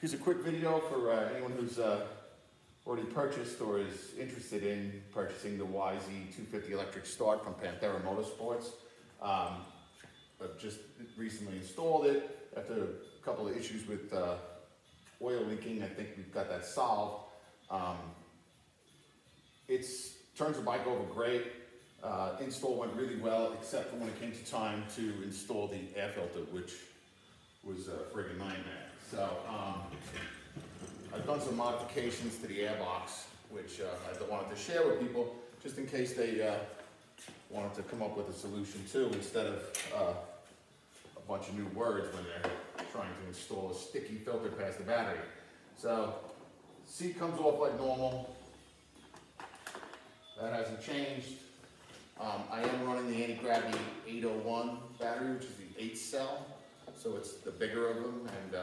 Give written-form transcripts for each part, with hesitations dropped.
Here's a quick video for anyone who's already purchased or is interested in purchasing the YZ250 electric start from Panthera Motorsports. I've just recently installed it after a couple of issues with oil leaking. I think we've got that solved. It turns the bike over great. Install went really well, except for when it came to time to install the air filter, which was a friggin' nightmare. So I've done some modifications to the airbox, which I wanted to share with people, just in case they wanted to come up with a solution too, instead of a bunch of new words when they're trying to install a sticky filter past the battery. So seat comes off like normal. That hasn't changed. I am running the anti-gravity 801 battery, which is the 8 cell. So it's the bigger of them, and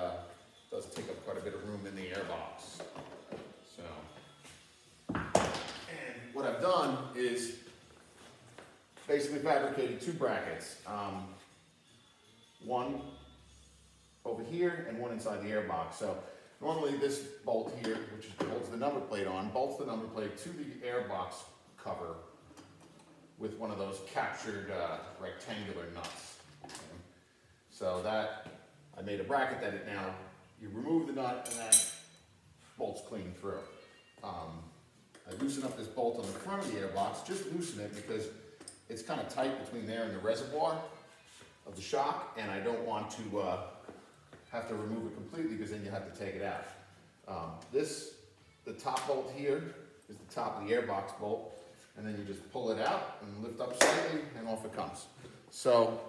does take up quite a bit of room in the airbox. So, and what I've done is basically fabricated two brackets. One over here and one inside the airbox. So normally this bolt here, which holds the number plate on, bolts the number plate to the airbox cover with one of those captured rectangular nuts. Okay. So that, I made a bracket that it now, you remove the nut and that bolts clean through. I loosen up this bolt on the front of the airbox, just loosen it because it's kind of tight between there and the reservoir of the shock, and I don't want to have to remove it completely because then you have to take it out. The top bolt here is the top of the airbox bolt, and then you just pull it out and lift up slightly and off it comes. So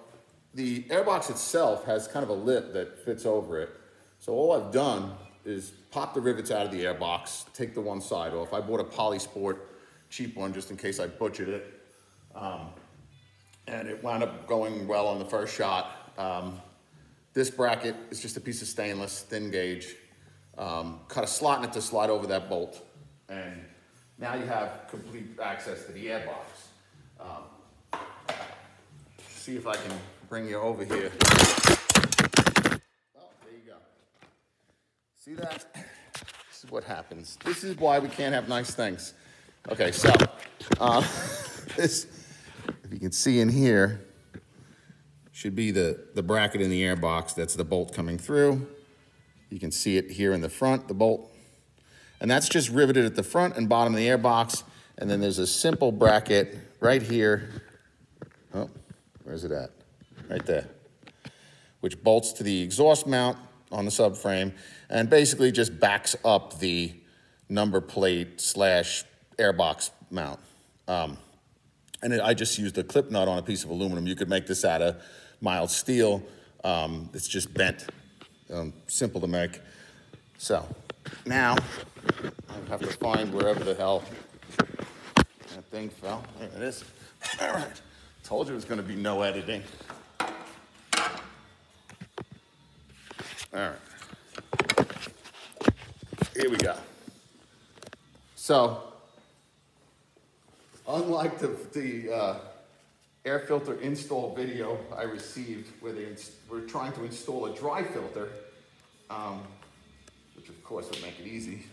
the airbox itself has kind of a lip that fits over it. So all I've done is pop the rivets out of the airbox, take the one side off. I bought a Polysport cheap one just in case I butchered it. And it wound up going well on the first shot. This bracket is just a piece of stainless, thin gauge. Cut a slot in it to slide over that bolt. And now you have complete access to the airbox. See if I can bring you over here. Oh, there you go. See that? This is what happens. This is why we can't have nice things. Okay, so this, if you can see in here, should be the bracket in the airbox. That's the bolt coming through. You can see it here in the front, the bolt. And that's just riveted at the front and bottom of the airbox. And then there's a simple bracket right here. Oh, where's it at? Right there. Which bolts to the exhaust mount on the subframe and basically just backs up the number plate / airbox mount. I just used a clip nut on a piece of aluminum. You could make this out of mild steel. It's just bent. Simple to make. So now I have to find wherever the hell that thing fell. There it is. All right. Told you it was going to be no editing. All right. Here we go. So, unlike the air filter install video I received where they were trying to install a dry filter, which of course would make it easy,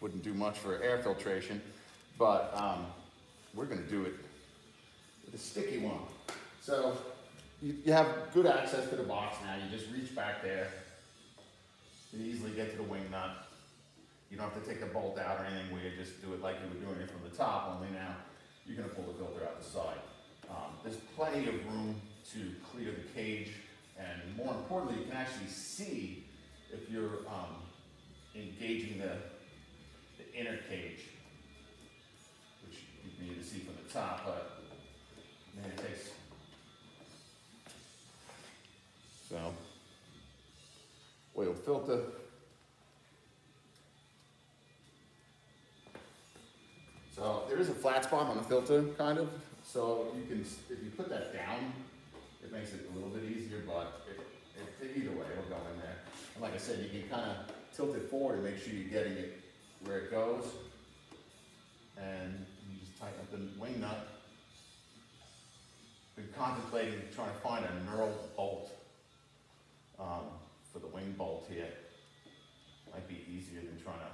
wouldn't do much for air filtration, but we're going to do it with a sticky one. So you have good access to the box now. You just reach back there. You can easily get to the wing nut. You don't have to take the bolt out or anything where you just do it like you were doing it from the top, only now you're going to pull the filter out the side. There's plenty of room to clear the cage, and more importantly, you can actually see if you're engaging the inner cage, which you can either see from the top, but then it takes. So, oil filter. So there is a flat spot on the filter, kind of. So you can, if you put that down, it makes it a little bit easier, but either way, it'll go in there. And like I said, you can kind of tilt it forward and make sure you're getting it where it goes. And you just tighten up the wing nut. Been contemplating trying to find a knurled bolt for the wing bolt here. Might be easier than trying to,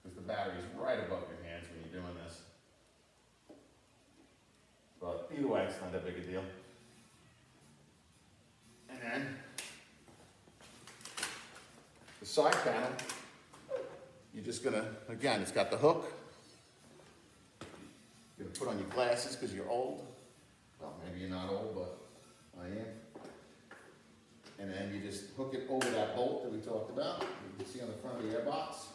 because the battery's right above your hands when you're doing this. But either way, it's not that big a deal. And then the side panel, you're just gonna, again, it's got the hook. You're gonna put on your glasses because you're old. Well, maybe you're not old, but I am. And then you just hook it over that bolt that we talked about. You can see on the front of the airbox.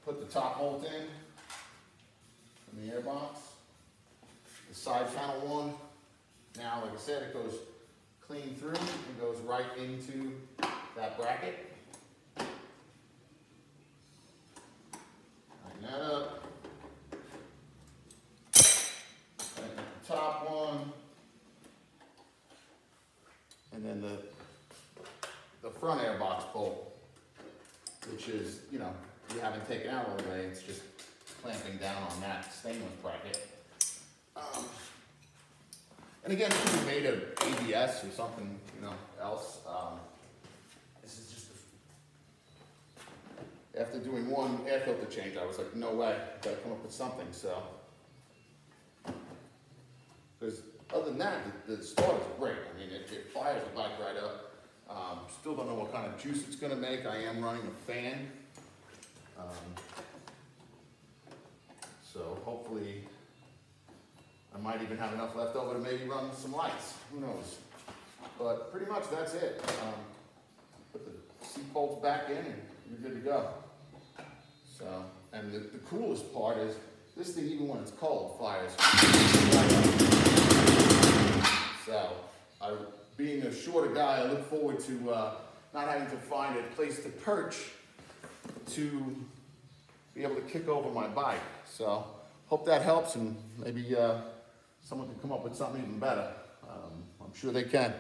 Put the top bolt in the airbox. The side panel one. Now, like I said, it goes clean through and goes right into that bracket. Tighten that up. Tighten up the top one. And then the front airbox bolt, which is, you know, you haven't taken out all the way, it's just clamping down on that stainless bracket. And again, it can be made of ABS or something, you know, else. This is just, after doing one air filter change, I was like, no way, gotta come up with something, so. Because other than that, the starter's great. I mean, it fires the bike right up. Still don't know what kind of juice it's gonna make. I am running a fan. So hopefully, I might even have enough left over to maybe run some lights. Who knows? But pretty much that's it. Put the seat bolts back in and you're good to go. So, and the coolest part is, this thing, even when it's cold, fires. So, being a shorter guy, I look forward to not having to find a place to perch to be able to kick over my bike. So, hope that helps, and maybe someone can come up with something even better. I'm sure they can.